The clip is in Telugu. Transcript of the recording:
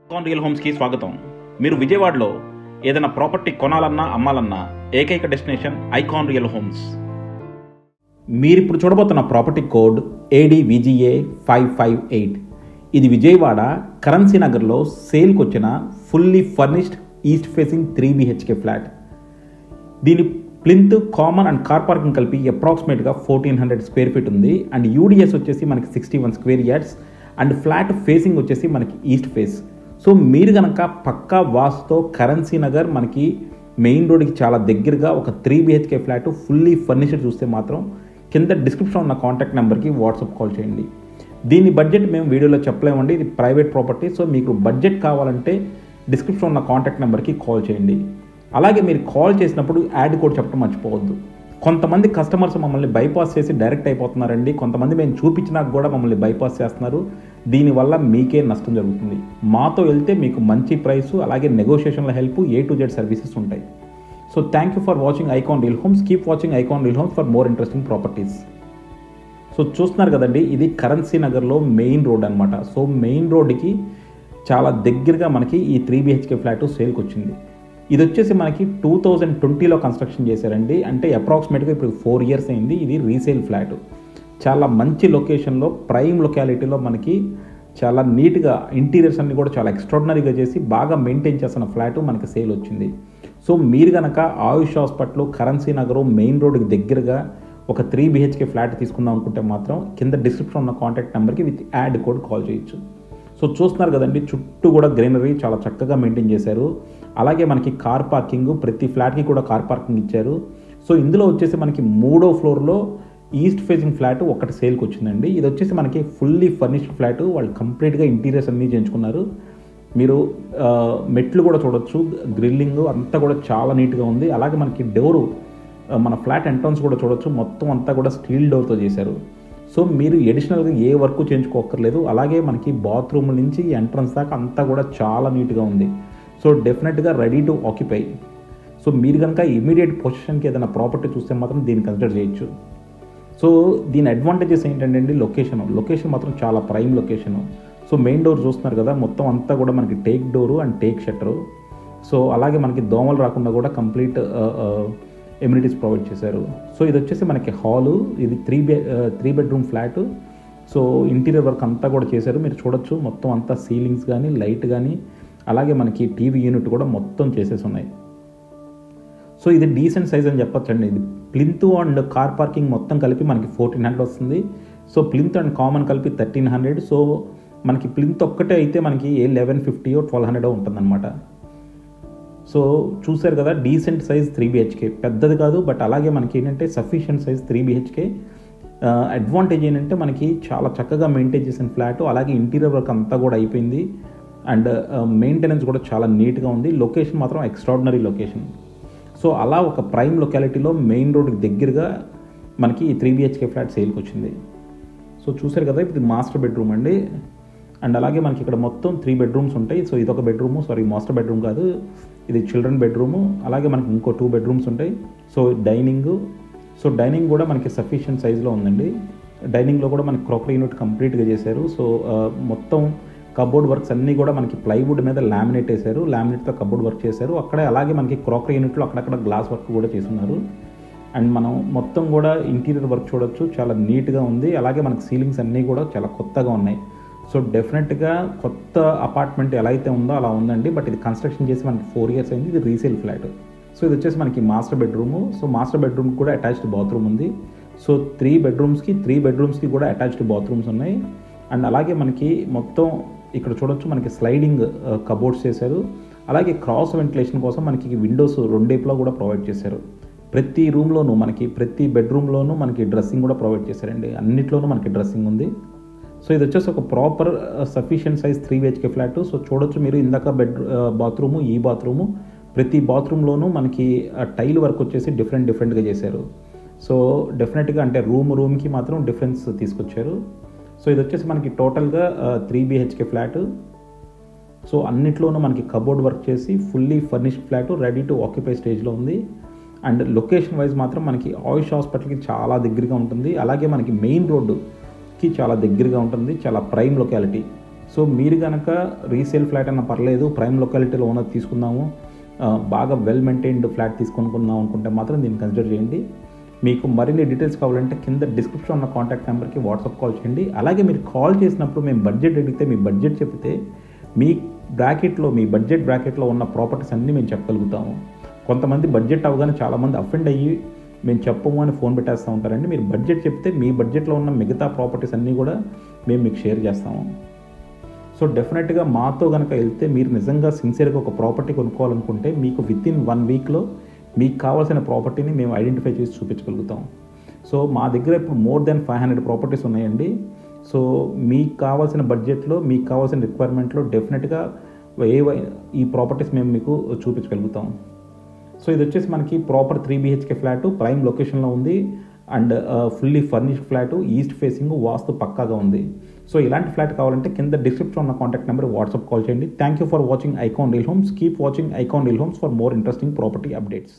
ఐకాన్ రియల్ హోమ్స్కి స్వాగతం. మీరు విజయవాడలో ఏదైనా ప్రాపర్టీ కొనాలన్నా అమ్మాలన్నా ఏకైక డెస్టినేషన్ ఐకాన్ రియల్ హోమ్స్. మీరు ఇప్పుడు చూడబోతున్న ప్రాపర్టీ కోడ్ ADVGA 558. ఇది విజయవాడ కరెన్సీ నగర్లో సేల్కి వచ్చిన fully furnished east facing 3 BHK flat. దీని plinth, common and car parking కలిపి అప్రాక్సిమేట్గా 1400 స్క్వేర్ ఫీట్ ఉంది. అండ్ UDS వచ్చేసి మనకి 61 square yards and flat facing వచ్చేసి మనకి ఈస్ట్ ఫేస్. సో మీరు కనుక పక్కా వాస్తో కరెన్సీ నగర్ మనకి మెయిన్ రోడ్కి చాలా దగ్గరగా ఒక 3 BHK ఫ్లాట్ ఫుల్లీ ఫర్నిష్డ్ చూస్తే మాత్రం కింద డిస్క్రిప్షన్ ఉన్న కాంటాక్ట్ నెంబర్కి వాట్సాప్ కాల్ చేయండి. దీని బడ్జెట్ మేము వీడియోలో చెప్పలేమండి, ఇది ప్రైవేట్ ప్రాపర్టీ. సో మీకు బడ్జెట్ కావాలంటే డిస్క్రిప్షన్ ఉన్న కాంటాక్ట్ నెంబర్కి కాల్ చేయండి. అలాగే మీరు కాల్ చేసినప్పుడు యాడ్ కోడ్ చెప్పడం మర్చిపోవద్దు. కొంతమంది కస్టమర్స్ మమ్మల్ని బైపాస్ చేసి డైరెక్ట్ అయిపోతున్నారండి. కొంతమంది మేము చూపించినాక కూడా మమ్మల్ని బైపాస్ చేస్తున్నారు. దీనివల్ల మీకే నష్టం జరుగుతుంది. మాతో వెళ్తే మీకు మంచి ప్రైసు, అలాగే నెగోషియేషన్ల help, A to Z services ఉంటాయి. So thank you for watching Icon Real Homes. Keep watching Icon Real Homes for more interesting properties. So చూస్తున్నారు కదండి, ఇది కరెన్సీ నగర్లో మెయిన్ రోడ్ అనమాట. సో మెయిన్ రోడ్కి చాలా దగ్గరగా మనకి ఈ 3 BHK ఫ్లాట్ సేల్కి వచ్చింది. ఇది వచ్చేసి మనకి 2020లో కన్స్ట్రక్షన్ చేశారండి. అంటే అప్రాక్సిమేట్గా ఇప్పుడు 4 ఇయర్స్ అయింది. ఇది రీసేల్ ఫ్లాట్. చాలా మంచి లొకేషన్లో, ప్రైమ్ లొకాలిటీలో మనకి చాలా నీట్గా ఇంటీరియర్స్ అన్ని కూడా చాలా ఎక్స్ట్రాడినరీగా చేసి బాగా మెయింటైన్ చేస్తున్న ఫ్లాట్ మనకి సేల్ వచ్చింది. సో మీరు కనుక ఆయుష్ హాస్పిటల్, కరెన్సీ నగర్ మెయిన్ రోడ్కి దగ్గరగా ఒక 3 BHK ఫ్లాట్ తీసుకుందాం అనుకుంటే మాత్రం కింద డిస్క్రిప్షన్ ఉన్న కాంటాక్ట్ నెంబర్కి విత్ యాడ్ కోడ్ కాల్ చేయొచ్చు. సో చూస్తున్నారు కదండి, చుట్టూ కూడా గ్రీనరీ చాలా చక్కగా మెయింటైన్ చేశారు. అలాగే మనకి కార్ పార్కింగ్, ప్రతి ఫ్లాట్కి కూడా కార్ పార్కింగ్ ఇచ్చారు. సో ఇందులో వచ్చేసి మనకి 3వ ఫ్లోర్లో ఈస్ట్ ఫేసింగ్ ఫ్లాట్ ఒకటి సేల్కి వచ్చిందండి. ఇది వచ్చేసి మనకి ఫుల్లీ ఫర్నిష్డ్ ఫ్లాట్. వాళ్ళు కంప్లీట్గా ఇంటీరియర్స్ అన్నీ చేయించుకున్నారు. మీరు మెట్లు కూడా చూడొచ్చు, గ్రిల్లింగ్ అంతా కూడా చాలా నీట్గా ఉంది. అలాగే మనకి డోరు, మన ఫ్లాట్ ఎంట్రన్స్ కూడా చూడొచ్చు, మొత్తం అంతా కూడా స్టీల్ డోర్తో చేశారు. సో మీరు ఎడిషనల్గా ఏ వర్క్ చేయించుకోక్కర్లేదు. అలాగే మనకి బాత్రూమ్ నుంచి ఎంట్రన్స్ దాకా అంతా కూడా చాలా నీట్గా ఉంది. సో డెఫినెట్గా రెడీ టు ఆక్యుపై. సో మీరు కనుక ఇమీడియట్ పొజిషన్కి ఏదైనా ప్రాపర్టీ చూస్తే మాత్రం దీన్ని కన్సిడర్ చేయొచ్చు. సో దీని అడ్వాంటేజెస్ ఏంటంటే అండి, లొకేషన్ మాత్రం చాలా prime location. So main door చూస్తున్నారు కదా, మొత్తం అంతా కూడా మనకి take door and take shutter. So అలాగే మనకి దోమలు రాకుండా కూడా కంప్లీట్ ఎమ్యూనిటీస్ ప్రొవైడ్ చేశారు. సో ఇది వచ్చేసి మనకి హాలు. ఇది 3 bedroom flat. So interior work అంతా కూడా చేశారు. మీరు చూడొచ్చు, మొత్తం అంతా సీలింగ్స్ కానీ, లైట్ కానీ, అలాగే మనకి టీవీ యూనిట్ కూడా మొత్తం చేసేసి ఉన్నాయి. సో ఇది డీసెంట్ సైజ్ అని చెప్పొచ్చండి. ఇది ప్లింత్ అండ్ కార్ పార్కింగ్ మొత్తం కలిపి మనకి 1400 వస్తుంది. సో ప్లింత్ అండ్ కామన్ కలిపి 1300. సో మనకి ప్లింత్ ఒక్కటే అయితే మనకి 1150 1200 ఉంటుందన్నమాట. సో చూసారు కదా, డీసెంట్ సైజ్ 3 BHK, పెద్దది కాదు, బట్ అలాగే మనకి ఏంటంటే సఫిషియెంట్ సైజ్ 3 BHK. అడ్వాంటేజ్ ఏంటంటే మనకి చాలా చక్కగా మెయింటైన్ చేసిన ఫ్లాట్. అలాగే ఇంటీరియర్ వర్క్ అంతా కూడా అయిపోయింది. అండ్ మెయింటెనెన్స్ కూడా చాలా నీట్గా ఉంది. లొకేషన్ మాత్రం ఎక్స్ట్రాడినరీ లొకేషన్. సో అలా ఒక ప్రైమ్ లొకాలిటీలో మెయిన్ రోడ్కి దగ్గరగా మనకి ఈ 3 BHK ఫ్లాట్ సేల్కి వచ్చింది. సో చూసారు కదా, ఇది మాస్టర్ బెడ్రూమ్ అండి. అండ్ అలాగే మనకి ఇక్కడ మొత్తం 3 బెడ్రూమ్స్ ఉంటాయి. సో ఇదొక బెడ్రూము, మాస్టర్ బెడ్రూమ్ కాదు, ఇది చిల్డ్రన్ బెడ్రూము. అలాగే మనకి ఇంకో 2 బెడ్రూమ్స్ ఉంటాయి. సో డైనింగ్ కూడా మనకి సఫిషియెంట్ సైజులో ఉందండి. డైనింగ్లో కూడా మనకి క్రాకరీ యూనిట్ కంప్లీట్గా చేశారు. సో మొత్తం కబోర్డ్ వర్క్స్ అన్నీ కూడా మనకి ప్లైవుడ్ మీద లామినేట్ వేశారు. లామినేట్తో కబోర్డ్ వర్క్ చేశారు అక్కడే. అలాగే మనకి క్రాకరీ యూనిట్లో అక్కడక్కడ గ్లాస్ వర్క్ కూడా చేస్తున్నారు. అండ్ మనం మొత్తం కూడా ఇంటీరియర్ వర్క్ చూడొచ్చు, చాలా నీట్గా ఉంది. అలాగే మనకి సీలింగ్స్ అన్నీ కూడా చాలా కొత్తగా ఉన్నాయి. సో డెఫినెట్గా కొత్త అపార్ట్మెంట్ ఎలా అయితే ఉందో అలా ఉందండి. బట్ ఇది కన్స్ట్రక్షన్ చేసి మనకి 4 ఇయర్స్ అయింది. ఇది రీసేల్ ఫ్లాట్. సో ఇది వచ్చేసి మనకి master bedroom. So master bedroom కూడా అటాచ్డ్ బాత్రూమ్ ఉంది. సో 3 బెడ్రూమ్స్కి కూడా అటాచ్డ్ బాత్రూమ్స్ ఉన్నాయి. అండ్ అలాగే మనకి మొత్తం ఇక్కడ చూడొచ్చు, మనకి స్లైడింగ్ కబోర్డ్స్ చేశారు. అలాగే క్రాస్ వెంటిలేషన్ కోసం మనకి విండోస్ 2 వైపులా కూడా ప్రొవైడ్ చేశారు. ప్రతి రూమ్లోనూ మనకి, ప్రతి బెడ్రూమ్లోనూ మనకి డ్రెస్సింగ్ కూడా ప్రొవైడ్ చేశారండి. అన్నిట్లోనూ మనకి డ్రెస్సింగ్ ఉంది. సో ఇది వచ్చేసి ఒక proper sufficient size 3 BHK flat. So చూడొచ్చు మీరు, ఇందాక బాత్రూము, ఈ బాత్రూము, ప్రతి బాత్రూంలోనూ మనకి టైల్ వర్క్ వచ్చేసి డిఫరెంట్గా చేశారు. సో డెఫినెట్గా అంటే రూమ్కి మాత్రం డిఫరెన్స్ తీసుకొచ్చారు. సో ఇది వచ్చేసి మనకి టోటల్గా 3 BHK ఫ్లాట్. సో అన్నిట్లోనూ మనకి కబోర్డ్ వర్క్ చేసి fully furnished flat, ready to occupy స్టేజ్లో ఉంది. అండ్ లొకేషన్ వైజ్ మాత్రం మనకి ఆయుష్ హాస్పిటల్కి చాలా దగ్గరగా ఉంటుంది. అలాగే మనకి మెయిన్ రోడ్డుకి చాలా దగ్గరగా ఉంటుంది. చాలా ప్రైమ్ లొకాలిటీ. సో మీరు కనుక రీసేల్ ఫ్లాట్ అన్న పర్లేదు, ప్రైమ్ లొకాలిటీలో ఉన్నది తీసుకుందాము, బాగా వెల్ మెయింటైన్డ్ ఫ్లాట్ తీసుకుందాం అనుకుంటే మాత్రం దీన్ని కన్సిడర్ చేయండి. మీకు మరిన్ని డీటెయిల్స్ కావాలంటే కింద డిస్క్రిప్షన్ ఉన్న కాంటాక్ట్ నెంబర్కి వాట్సాప్ కాల్ చేయండి. అలాగే మీరు కాల్ చేసినప్పుడు మేము బడ్జెట్ అడిగితే మీ బడ్జెట్ చెప్తే మీ బ్రాకెట్లో, మీ బడ్జెట్ బ్రాకెట్లో ఉన్న ప్రాపర్టీస్ అన్నీ మేము చెప్పగలుగుతాము. కొంతమంది బడ్జెట్ అవగానే చాలామంది అఫెండ్ అయ్యి మేము చెప్పము అని ఫోన్ పెట్టేస్తూ ఉంటారండి. మీరు బడ్జెట్ చెప్తే మీ బడ్జెట్లో ఉన్న మిగతా ప్రాపర్టీస్ అన్నీ కూడా మేము మీకు షేర్ చేస్తాము. సో డెఫినెట్గా మాతో కనుక వెళ్తే మీరు నిజంగా సిన్సియర్గా ఒక ప్రాపర్టీ కొనుక్కోవాలనుకుంటే మీకు వితిన్ 1 వీక్లో మీకు కావాల్సిన ప్రాపర్టీని మేము ఐడెంటిఫై చేసి చూపించగలుగుతాం. సో మా దగ్గర ఇప్పుడు మోర్ దెన్ 500 ప్రాపర్టీస్ ఉన్నాయండి. సో మీకు కావాల్సిన బడ్జెట్లో, మీకు కావాల్సిన రిక్వైర్మెంట్లో డెఫినెట్గా ఈ ప్రాపర్టీస్ మేము మీకు చూపించగలుగుతాం. సో ఇది వచ్చేసి మనకి ప్రాపర్ 3 BHK ఫ్లాటు, ప్రైమ్ లొకేషన్లో ఉంది and fully furnished flat, east facing, vastu పక్కాగా ఉంది. సో ఇలాంటి ఫ్లాట్ కావాలంటే కింద డిస్క్రిప్షన్ ఉన్న కాంటాక్ట్ నెంబర్ వాట్సాప్ కాల్ చేయండి. Thank you for watching Icon Real Homes. Keep watching Icon Real Homes for more interesting property updates.